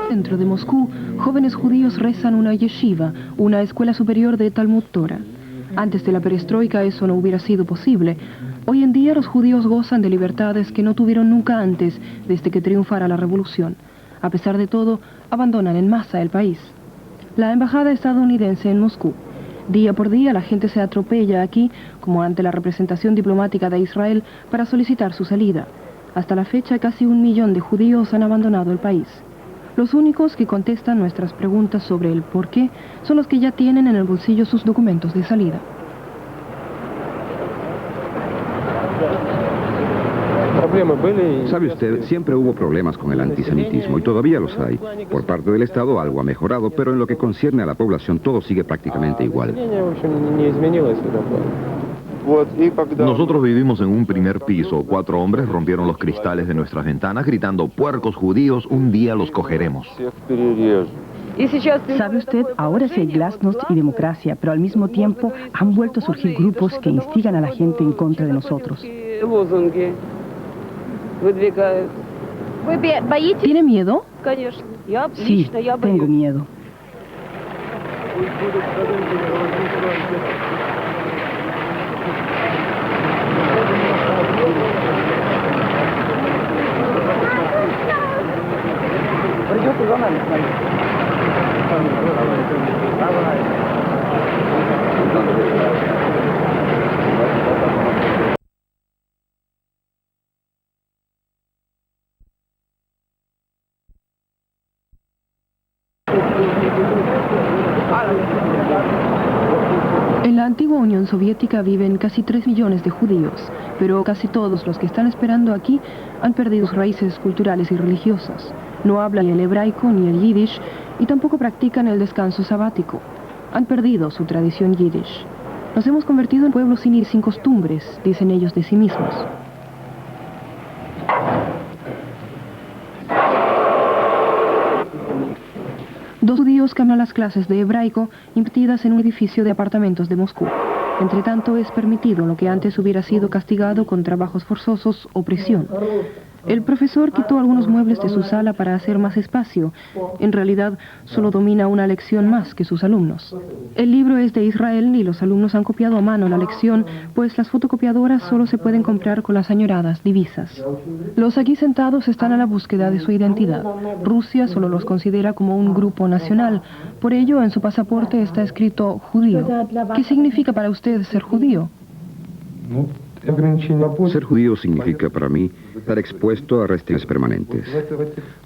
Dentro de Moscú, jóvenes judíos rezan una yeshiva, una escuela superior de Talmud Torah. Antes de la perestroika eso no hubiera sido posible. Hoy en día los judíos gozan de libertades que no tuvieron nunca antes, desde que triunfara la revolución. A pesar de todo, abandonan en masa el país. La embajada estadounidense en Moscú. Día por día la gente se atropella aquí, como ante la representación diplomática de Israel, para solicitar su salida. Hasta la fecha, casi 1 millón de judíos han abandonado el país. Los únicos que contestan nuestras preguntas sobre el por qué son los que ya tienen en el bolsillo sus documentos de salida. Sabe usted, siempre hubo problemas con el antisemitismo y todavía los hay. Por parte del Estado algo ha mejorado, pero en lo que concierne a la población todo sigue prácticamente igual. Nosotros vivimos en un primer piso. 4 hombres rompieron los cristales de nuestras ventanas gritando: puercos judíos, un día los cogeremos. Sabe usted, ahora sí hay glasnost y democracia, pero al mismo tiempo han vuelto a surgir grupos que instigan a la gente en contra de nosotros. ¿Tiene miedo? Sí, tengo miedo. En la antigua Unión Soviética viven casi 3 millones de judíos, pero casi todos los que están esperando aquí han perdido sus raíces culturales y religiosas. No hablan ni el hebraico ni el yiddish y tampoco practican el descanso sabático. Han perdido su tradición yiddish. Nos hemos convertido en pueblos sin costumbres, dicen ellos de sí mismos. Dos judíos caminan las clases de hebraico impartidas en un edificio de apartamentos de Moscú. Entre tanto, es permitido lo que antes hubiera sido castigado con trabajos forzosos o prisión. El profesor quitó algunos muebles de su sala para hacer más espacio. En realidad, solo domina una lección más que sus alumnos. El libro es de Israel y los alumnos han copiado a mano la lección, pues las fotocopiadoras solo se pueden comprar con las añoradas divisas. Los aquí sentados están a la búsqueda de su identidad. Rusia solo los considera como un grupo nacional. Por ello, en su pasaporte está escrito judío. ¿Qué significa para usted ser judío? Ser judío significa para mí estar expuesto a restricciones permanentes.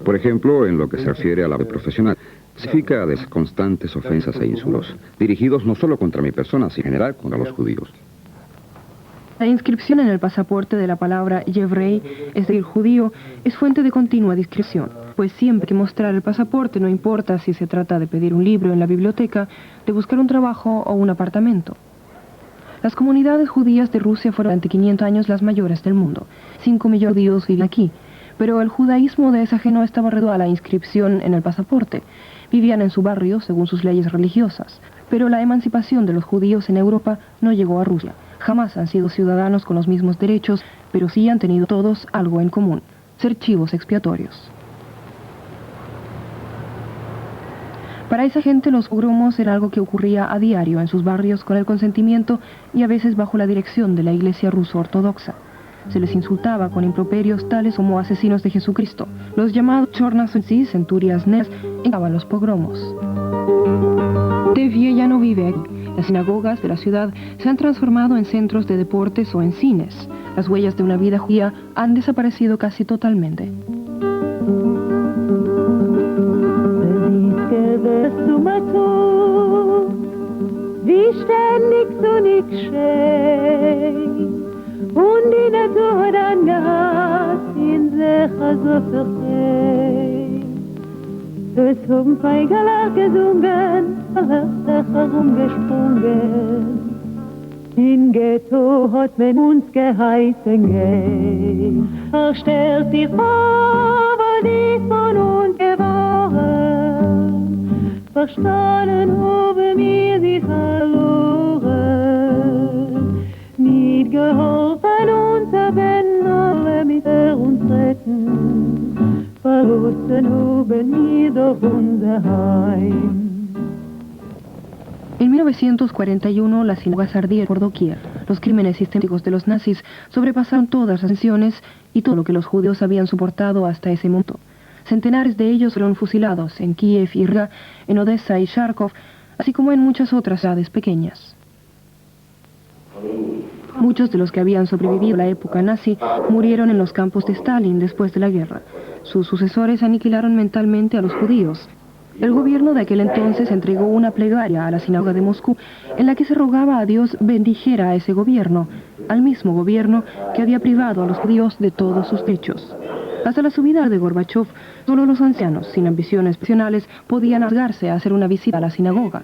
Por ejemplo, en lo que se refiere a la vida profesional, significa de constantes ofensas e insultos, dirigidos no solo contra mi persona, sino en general contra los judíos. La inscripción en el pasaporte de la palabra yevrei, es decir, judío, es fuente de continua discreción, pues siempre hay que mostrar el pasaporte, no importa si se trata de pedir un libro en la biblioteca, de buscar un trabajo o un apartamento. Las comunidades judías de Rusia fueron durante 500 años las mayores del mundo. 5 millones de judíos viven aquí, pero el judaísmo de esa gente no estaba reducido a la inscripción en el pasaporte. Vivían en su barrio según sus leyes religiosas, pero la emancipación de los judíos en Europa no llegó a Rusia. Jamás han sido ciudadanos con los mismos derechos, pero sí han tenido todos algo en común: ser chivos expiatorios. Para esa gente los pogromos era algo que ocurría a diario en sus barrios con el consentimiento y a veces bajo la dirección de la Iglesia ruso-ortodoxa. Se les insultaba con improperios tales como asesinos de Jesucristo. Los llamados chornasonsis, centurias negras, encaban los pogromos. Tevye ya no vive aquí. Las sinagogas de la ciudad se han transformado en centros de deportes o en cines. Las huellas de una vida judía han desaparecido casi totalmente. Wie ständig so nix schön und in der Tordangas in sich so verstehen. Es haben Feigerlach gesungen, sich herumgesprungen. In Ghetto hat man uns geheißen gehen. Stellt sich vor, was ist von uns geworden. Verstanden haben wir sie verloren. Nicht geholfen uns, wenn alle mit uns retten. Verlust Menschen haben nie doch unser Heim. En 1941 las sinagogas ardieron por doquier. Los crímenes sistemáticos de los nazis sobrepasaron todas las tensiones y todo lo que los judíos habían soportado hasta ese momento. Centenares de ellos fueron fusilados en Kiev y Riga, en Odessa y Kharkov, así como en muchas otras ciudades pequeñas. Muchos de los que habían sobrevivido a la época nazi murieron en los campos de Stalin después de la guerra. Sus sucesores aniquilaron mentalmente a los judíos. El gobierno de aquel entonces entregó una plegaria a la sinagoga de Moscú en la que se rogaba a Dios bendijera a ese gobierno, al mismo gobierno que había privado a los judíos de todos sus derechos. Hasta la subida de Gorbachev, solo los ancianos, sin ambiciones profesionales, podían arriesgarse a hacer una visita a la sinagoga.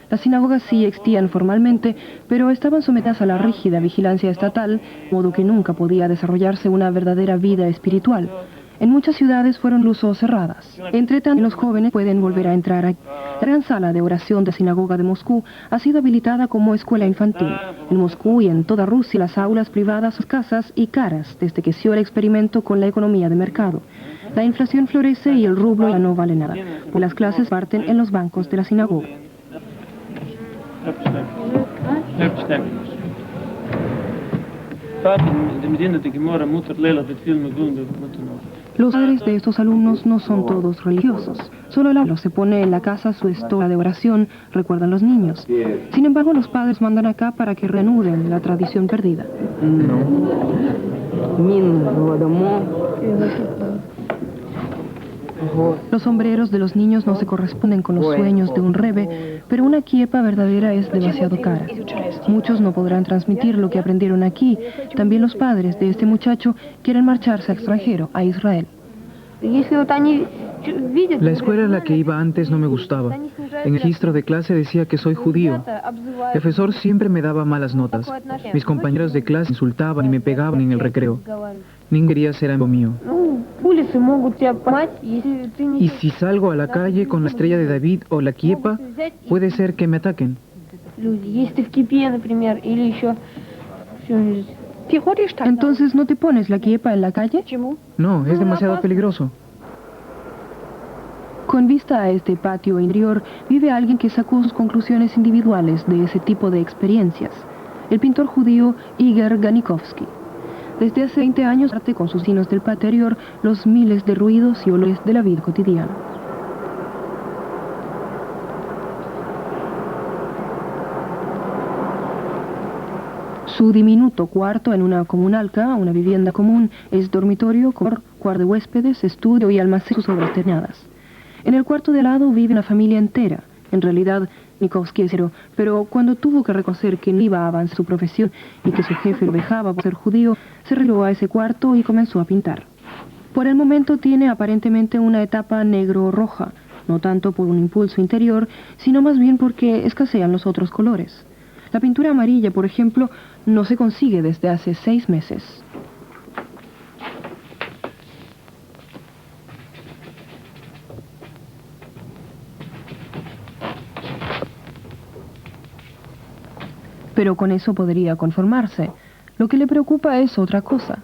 Las sinagogas sí existían formalmente, pero estaban sometidas a la rígida vigilancia estatal, de modo que nunca podía desarrollarse una verdadera vida espiritual. En muchas ciudades fueron incluso cerradas. Entre tanto, los jóvenes pueden volver a entrar aquí. La gran sala de oración de la sinagoga de Moscú ha sido habilitada como escuela infantil. En Moscú y en toda Rusia, las aulas privadas son escasas y caras desde que se hizo el experimento con la economía de mercado. La inflación florece y el rublo ya no vale nada, pues las clases parten en los bancos de la sinagoga. Los padres de estos alumnos no son todos religiosos. Solo el abuelo se pone en la casa su estola de oración, recuerdan los niños. Sin embargo, los padres mandan acá para que reanuden la tradición perdida. Los sombreros de los niños no se corresponden con los sueños de un rebe, pero una kiepa verdadera es demasiado cara. Muchos no podrán transmitir lo que aprendieron aquí. También los padres de este muchacho quieren marcharse al extranjero, a Israel. La escuela en la que iba antes no me gustaba. En el registro de clase decía que soy judío. El profesor siempre me daba malas notas. Mis compañeros de clase insultaban y me pegaban en el recreo. Ninguém quería ser amigo mío. Y si salgo a la calle con la estrella de David o la kiepa, puede ser que me ataquen. Entonces, ¿no te pones la kiepa en la calle? No, es demasiado peligroso. Con vista a este patio interior, vive alguien que sacó sus conclusiones individuales de ese tipo de experiencias. El pintor judío Igor Ganikovsky. Desde hace 20 años arte con sus signos del patio interior los miles de ruidos y olores de la vida cotidiana. Su diminuto cuarto en una comunalca, una vivienda común, es dormitorio, comedor, cuarto de huéspedes, estudio y almacén sus obras terminadas. En el cuarto de al lado vive una familia entera. En realidad, Ganikovsky es cero, pero cuando tuvo que reconocer que no iba a avanzar su profesión y que su jefe lo dejaba por ser judío, se retiró a ese cuarto y comenzó a pintar. Por el momento tiene aparentemente una etapa negro-roja, no tanto por un impulso interior, sino más bien porque escasean los otros colores. La pintura amarilla, por ejemplo, no se consigue desde hace 6 meses. Pero con eso podría conformarse. Lo que le preocupa es otra cosa.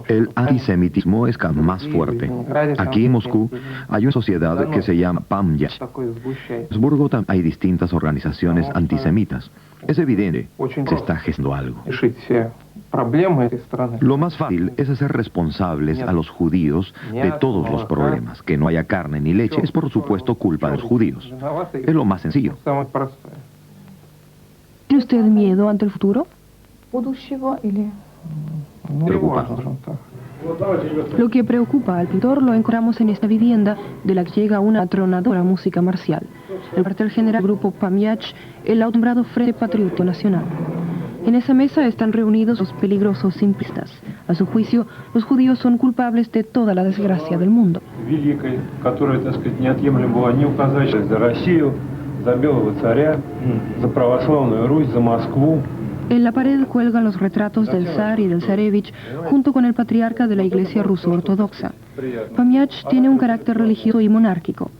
El antisemitismo es cada vez más fuerte. Aquí en Moscú hay una sociedad que se llama PAMYACH. En Petersburgo también hay distintas organizaciones antisemitas. Es evidente que se está gestando algo. Lo más fácil es hacer responsables a los judíos de todos los problemas. Que no haya carne ni leche es por supuesto culpa de los judíos. Es lo más sencillo. ¿Tiene usted miedo ante el futuro? Preocupado. Lo que preocupa al pintor lo encontramos en esta vivienda de la que llega una atronadora música marcial. El cuartel general del grupo PAMYACH, el autonombrado Frente Patriótico Nacional. En esa mesa están reunidos los peligrosos simplistas. A su juicio, los judíos son culpables de toda la desgracia del mundo. En la pared cuelgan los retratos del zar y del zarevich junto con el patriarca de la Iglesia ruso-ortodoxa. PAMYACH tiene un carácter religioso y monárquico.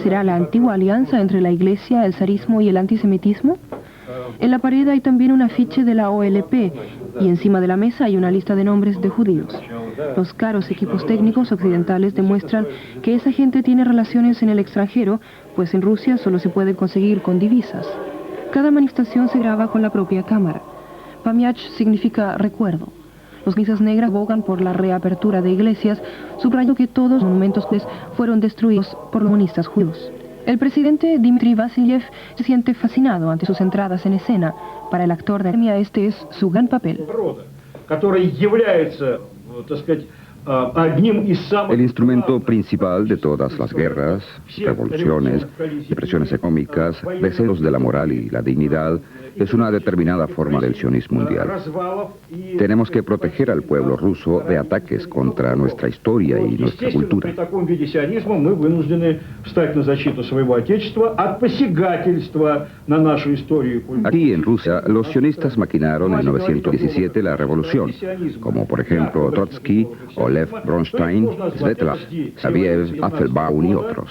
¿Será la antigua alianza entre la Iglesia, el zarismo y el antisemitismo? En la pared hay también un afiche de la OLP y encima de la mesa hay una lista de nombres de judíos. Los caros equipos técnicos occidentales demuestran que esa gente tiene relaciones en el extranjero, pues en Rusia solo se puede conseguir con divisas. Cada manifestación se graba con la propia cámara. Pamyach significa recuerdo. Los misas negras abogan por la reapertura de iglesias, subrayando que todos los monumentos fueron destruidos por los comunistas judíos. El presidente Dmitry Vasilyev se siente fascinado ante sus entradas en escena. Para el actor de Armia este es su gran papel. El instrumento principal de todas las guerras, revoluciones, depresiones económicas, deseos de la moral y la dignidad, es una determinada forma del sionismo mundial. Tenemos que proteger al pueblo ruso de ataques contra nuestra historia y nuestra cultura. Aquí en Rusia, los sionistas maquinaron en 1917 la revolución, como por ejemplo Trotsky o Lev Bronstein, Svetlana, Saviev, Apfelbaum y otros.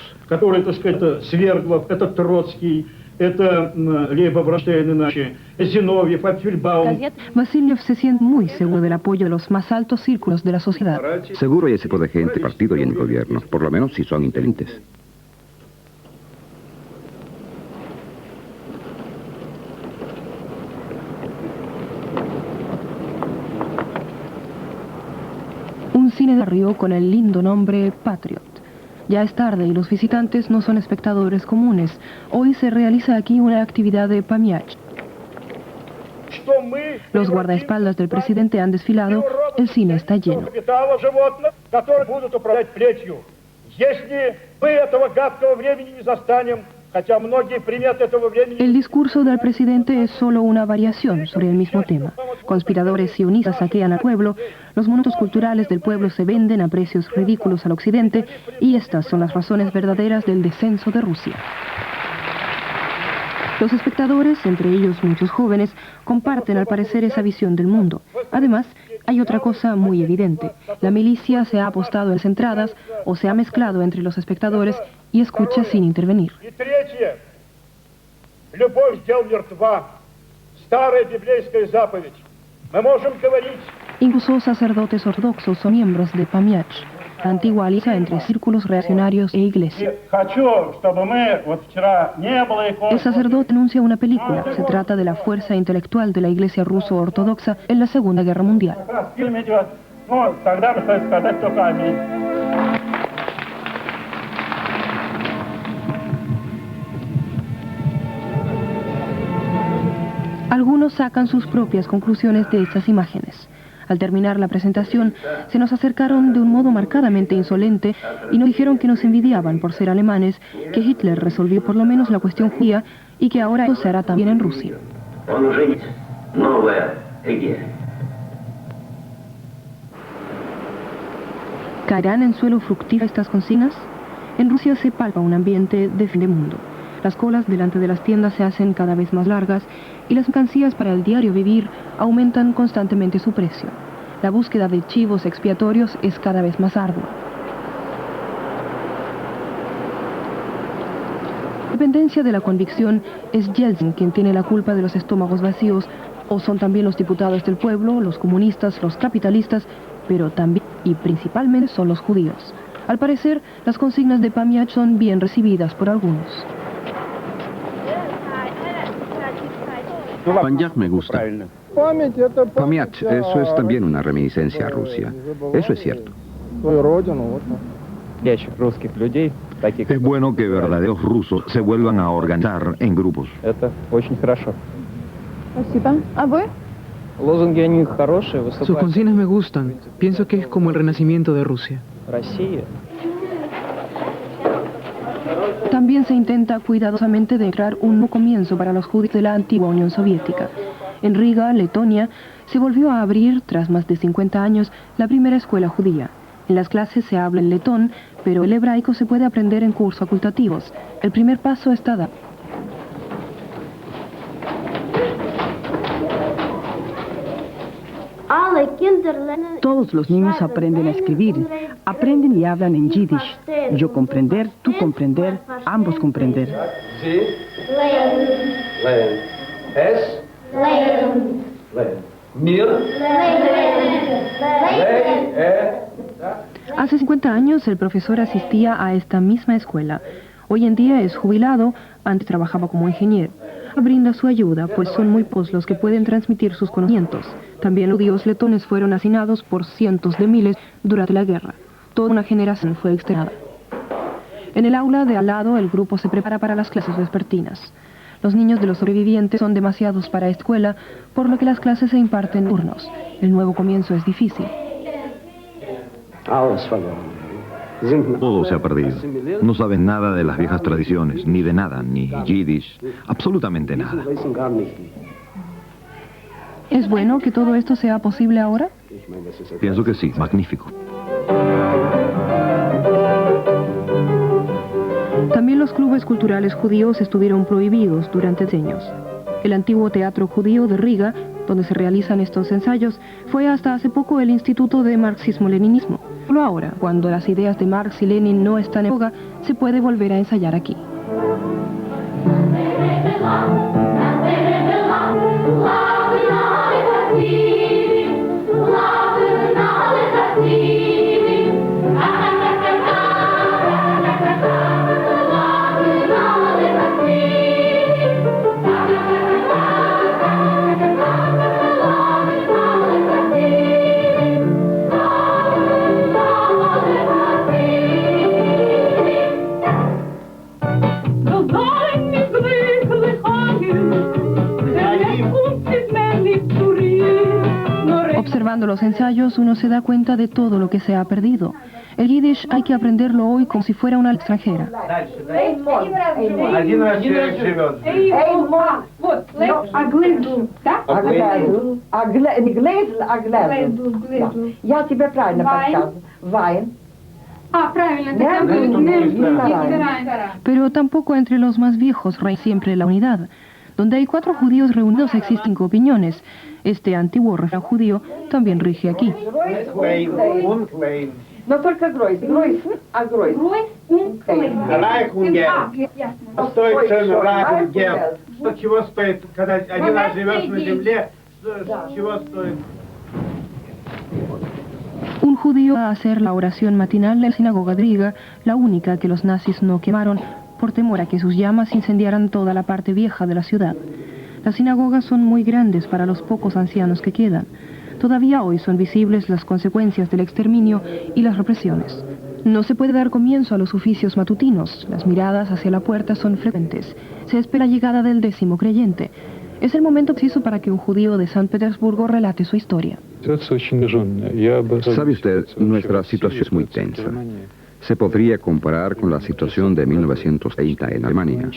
Vasilyev se siente muy seguro del apoyo de los más altos círculos de la sociedad. Seguro hay ese tipo de gente, partido y en el gobierno, por lo menos si son inteligentes. Un cine de barrio con el lindo nombre Patriot. Ya es tarde y los visitantes no son espectadores comunes. Hoy se realiza aquí una actividad de Pamyach. Los guardaespaldas del presidente han desfilado, el cine está lleno. El discurso del presidente es solo una variación sobre el mismo tema. Conspiradores sionistas saquean al pueblo, los monumentos culturales del pueblo se venden a precios ridículos al occidente, y estas son las razones verdaderas del descenso de Rusia. Los espectadores, entre ellos muchos jóvenes, comparten al parecer esa visión del mundo. Además, hay otra cosa muy evidente. La milicia se ha apostado en las entradas o se ha mezclado entre los espectadores y escucha sin intervenir. Incluso sacerdotes ortodoxos son miembros de Pamyach, la antigua alianza entre círculos reaccionarios e iglesia. El sacerdote anuncia una película. Se trata de la fuerza intelectual de la iglesia ruso-ortodoxa en la Segunda Guerra Mundial. Algunos sacan sus propias conclusiones de estas imágenes. Al terminar la presentación, se nos acercaron de un modo marcadamente insolente y nos dijeron que nos envidiaban por ser alemanes, que Hitler resolvió por lo menos la cuestión judía y que ahora eso se hará también en Rusia. ¿Caerán en suelo fructífero estas consignas? En Rusia se palpa un ambiente de fin de mundo. Las colas delante de las tiendas se hacen cada vez más largas y las mercancías para el diario vivir aumentan constantemente su precio. La búsqueda de chivos expiatorios es cada vez más ardua. En dependencia de la convicción, es Yeltsin quien tiene la culpa de los estómagos vacíos, o son también los diputados del pueblo, los comunistas, los capitalistas, pero también y principalmente son los judíos. Al parecer, las consignas de Pamyach son bien recibidas por algunos. Pamyach me gusta. Pamyach, eso es también una reminiscencia a Rusia. Eso es cierto. Es bueno que verdaderos rusos se vuelvan a organizar en grupos. Sus consignas me gustan. Pienso que es como el renacimiento de Rusia. También se intenta cuidadosamente dejar un nuevo comienzo para los judíos de la antigua Unión Soviética. En Riga, Letonia, se volvió a abrir, tras más de 50 años, la primera escuela judía. En las clases se habla en letón, pero el hebraico se puede aprender en cursos facultativos. El primer paso está dado. Todos los niños aprenden a escribir, aprenden y hablan en yiddish. Yo comprender, tú comprender, ambos comprender. Hace 50 años el profesor asistía a esta misma escuela. Hoy en día es jubilado, antes trabajaba como ingeniero. Brinda su ayuda, pues son muy pocos los que pueden transmitir sus conocimientos. También los judíos letones fueron asesinados por cientos de miles durante la guerra. Toda una generación fue exterminada. En el aula de al lado, el grupo se prepara para las clases vespertinas. Los niños de los sobrevivientes son demasiados para esta escuela, por lo que las clases se imparten en turnos. El nuevo comienzo es difícil. Todo se ha perdido. No saben nada de las viejas tradiciones, ni de nada, ni yiddish, absolutamente nada. ¿Es bueno que todo esto sea posible ahora? Pienso que sí, magnífico. También los clubes culturales judíos estuvieron prohibidos durante años. El antiguo teatro judío de Riga, donde se realizan estos ensayos, fue hasta hace poco el Instituto de Marxismo-Leninismo. Solo ahora, cuando las ideas de Marx y Lenin no están en boga, se puede volver a ensayar aquí. Observando los ensayos, uno se da cuenta de todo lo que se ha perdido. El yiddish hay que aprenderlo hoy como si fuera una extranjera. Pero tampoco entre los más viejos reina siempre la unidad. Donde hay 4 judíos reunidos existen 5 opiniones. Este antiguo refrán judío también rige aquí. Но только гройс, а гройс. Стоит цену райху гел. Чего стоит, когда один раз живешь на земле, чего стоит? Un judío va a hacer la oración matinal en la sinagoga de Riga, la única que los nazis no quemaron, por temor a que sus llamas incendiaran toda la parte vieja de la ciudad. Las sinagogas son muy grandes para los pocos ancianos que quedan. Todavía hoy son visibles las consecuencias del exterminio y las represiones. No se puede dar comienzo a los oficios matutinos. Las miradas hacia la puerta son frecuentes. Se espera la llegada del 10º creyente. Es el momento preciso para que un judío de San Petersburgo relate su historia. Sabe usted, nuestra situación es muy tensa. Se podría comparar con la situación de 1930 en Alemania.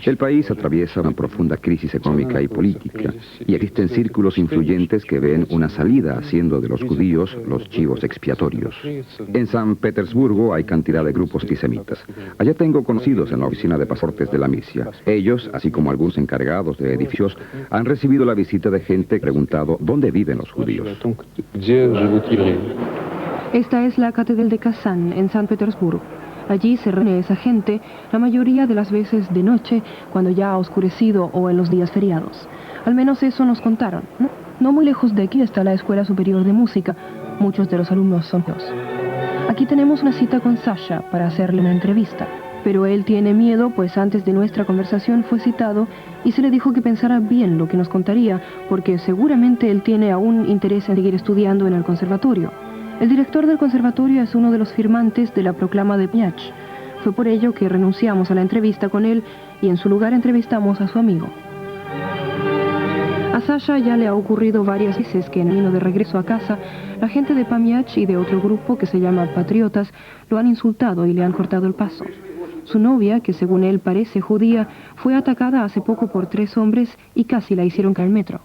El país atraviesa una profunda crisis económica y política, y existen círculos influyentes que ven una salida haciendo de los judíos los chivos expiatorios. En San Petersburgo hay cantidad de grupos antisemitas. Allá tengo conocidos en la oficina de pasaportes de la misia. Ellos, así como algunos encargados de edificios, han recibido la visita de gente que ha preguntado ¿dónde viven los judíos? Esta es la catedral de Kazán, en San Petersburgo. Allí se reúne esa gente, la mayoría de las veces de noche, cuando ya ha oscurecido o en los días feriados. Al menos eso nos contaron. No muy lejos de aquí está la Escuela Superior de Música. Muchos de los alumnos son judíos. Aquí tenemos una cita con Sasha para hacerle una entrevista. Pero él tiene miedo, pues antes de nuestra conversación fue citado y se le dijo que pensara bien lo que nos contaría, porque seguramente él tiene aún interés en seguir estudiando en el conservatorio. El director del conservatorio es uno de los firmantes de la proclama de Piach. Fue por ello que renunciamos a la entrevista con él y en su lugar entrevistamos a su amigo. A Sasha ya le ha ocurrido varias veces que en el camino de regreso a casa, la gente de Pamiach y de otro grupo que se llama Patriotas lo han insultado y le han cortado el paso. Su novia, que según él parece judía, fue atacada hace poco por 3 hombres y casi la hicieron caer al metro.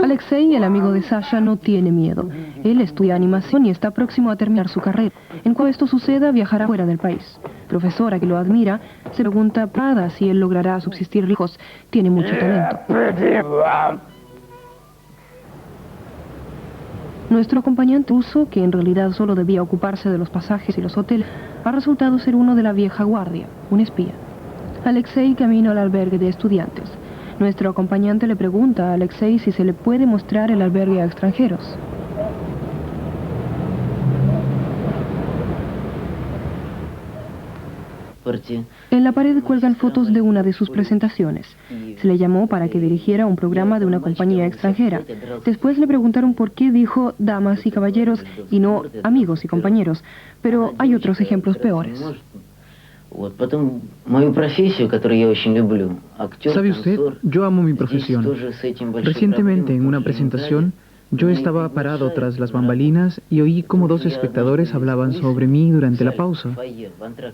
Alexei, el amigo de Sasha, no tiene miedo. Él estudia animación y está próximo a terminar su carrera. En cuanto esto suceda, viajará fuera del país. Profesora, que lo admira, se pregunta Prada si él logrará subsistir lejos. Tiene mucho talento. Nuestro acompañante ruso, que en realidad solo debía ocuparse de los pasajes y los hoteles, ha resultado ser uno de la vieja guardia, un espía. Alexei camina al albergue de estudiantes. Nuestro acompañante le pregunta a Alexei si se le puede mostrar el albergue a extranjeros. En la pared cuelgan fotos de una de sus presentaciones. Se le llamó para que dirigiera un programa de una compañía extranjera. Después le preguntaron por qué dijo damas y caballeros y no amigos y compañeros. Pero hay otros ejemplos peores. ¿Sabe usted? Yo amo mi profesión. Recientemente, en una presentación, yo estaba parado tras las bambalinas y oí como dos espectadores hablaban sobre mí durante la pausa.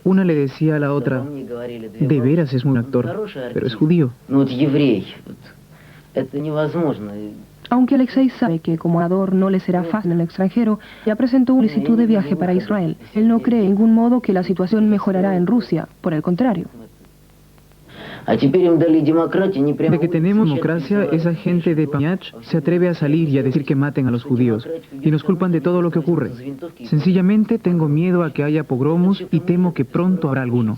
Una le decía a la otra, de veras es un actor, pero es judío. Aunque Alexei sabe que como orador no le será fácil en el extranjero, ya presentó una solicitud de viaje para Israel. Él no cree en ningún modo que la situación mejorará en Rusia, por el contrario. De que tenemos democracia, esa gente de Pamyach se atreve a salir y a decir que maten a los judíos, y nos culpan de todo lo que ocurre. Sencillamente tengo miedo a que haya pogromos y temo que pronto habrá alguno.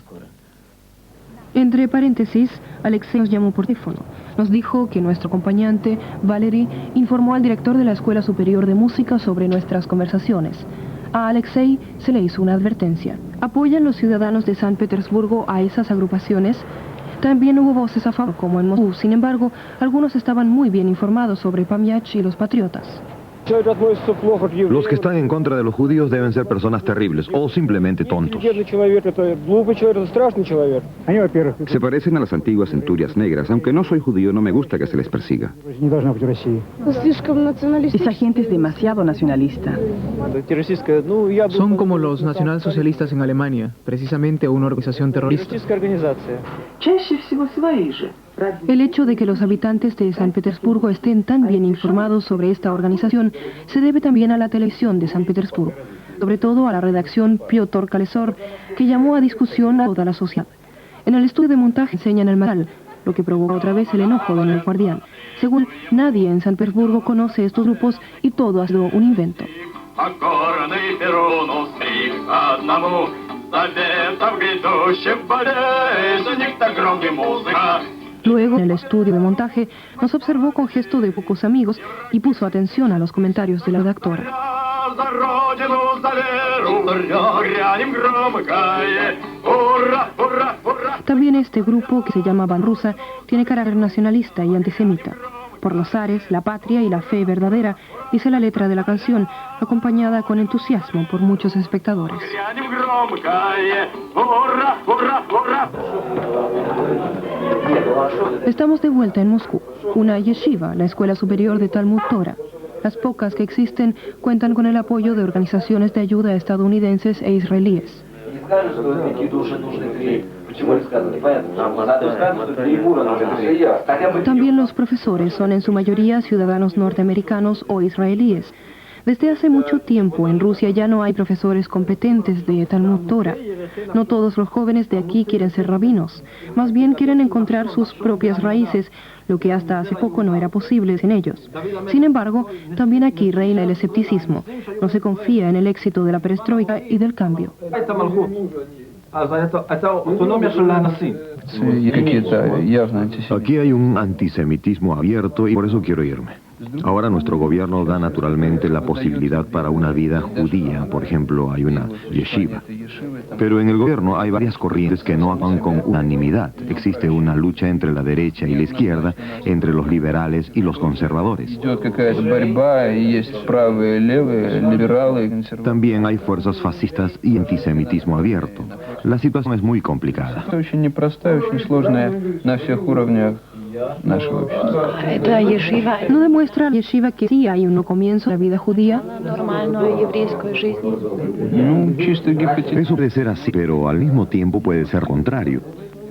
Entre paréntesis, Alexei nos llamó por teléfono. Nos dijo que nuestro acompañante, Valery, informó al director de la Escuela Superior de Música sobre nuestras conversaciones. A Alexei se le hizo una advertencia. ¿Apoyan los ciudadanos de San Petersburgo a esas agrupaciones? También hubo voces a favor, como en Moscú. Sin embargo, algunos estaban muy bien informados sobre Pamyach y los patriotas. Los que están en contra de los judíos deben ser personas terribles o simplemente tontos. Se parecen a las antiguas centurias negras. Aunque no soy judío, no me gusta que se les persiga. Esa gente es demasiado nacionalista. Son como los nacionalsocialistas en Alemania, precisamente una organización terrorista. El hecho de que los habitantes de San Petersburgo estén tan bien informados sobre esta organización se debe también a la televisión de San Petersburgo, sobre todo a la redacción Piotr Kalesor, que llamó a discusión a toda la sociedad. En el estudio de montaje enseñan el material, lo que provocó otra vez el enojo del guardián. Según nadie en San Petersburgo conoce estos grupos y todo ha sido un invento. Luego, en el estudio de montaje, nos observó con gesto de pocos amigos y puso atención a los comentarios de la redactora. También este grupo, que se llama Banda Rusa, tiene carácter nacionalista y antisemita. Por los ares, la patria y la fe verdadera, dice la letra de la canción, acompañada con entusiasmo por muchos espectadores. Estamos de vuelta en Moscú. Una yeshiva, la Escuela Superior de Talmud Torah. Las pocas que existen cuentan con el apoyo de organizaciones de ayuda estadounidenses e israelíes. También los profesores son en su mayoría ciudadanos norteamericanos o israelíes. Desde hace mucho tiempo en Rusia ya no hay profesores competentes de Talmud Torah. No todos los jóvenes de aquí quieren ser rabinos. Más bien quieren encontrar sus propias raíces, lo que hasta hace poco no era posible sin ellos. Sin embargo, también aquí reina el escepticismo. No se confía en el éxito de la perestroika y del cambio. Aquí hay un antisemitismo abierto y por eso quiero irme. Ahora nuestro gobierno da naturalmente la posibilidad para una vida judía, por ejemplo, hay una yeshiva. Pero en el gobierno hay varias corrientes que no actúan con unanimidad. Existe una lucha entre la derecha y la izquierda, entre los liberales y los conservadores. También hay fuerzas fascistas y antisemitismo abierto. La situación es muy complicada. ¿No demuestra la yeshiva que sí hay un comienzo de la vida judía? Eso puede ser así, pero al mismo tiempo puede ser contrario.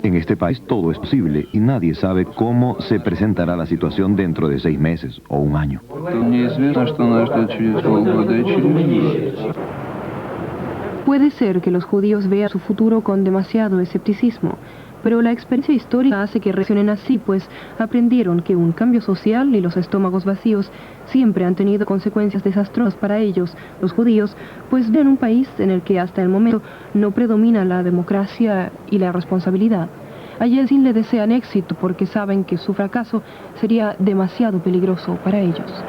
En este país todo es posible y nadie sabe cómo se presentará la situación dentro de 6 meses o un año. Puede ser que los judíos vean su futuro con demasiado escepticismo. Pero la experiencia histórica hace que reaccionen así, pues aprendieron que un cambio social y los estómagos vacíos siempre han tenido consecuencias desastrosas para ellos, los judíos, pues ven un país en el que hasta el momento no predomina la democracia y la responsabilidad. A Yeltsin le desean éxito porque saben que su fracaso sería demasiado peligroso para ellos.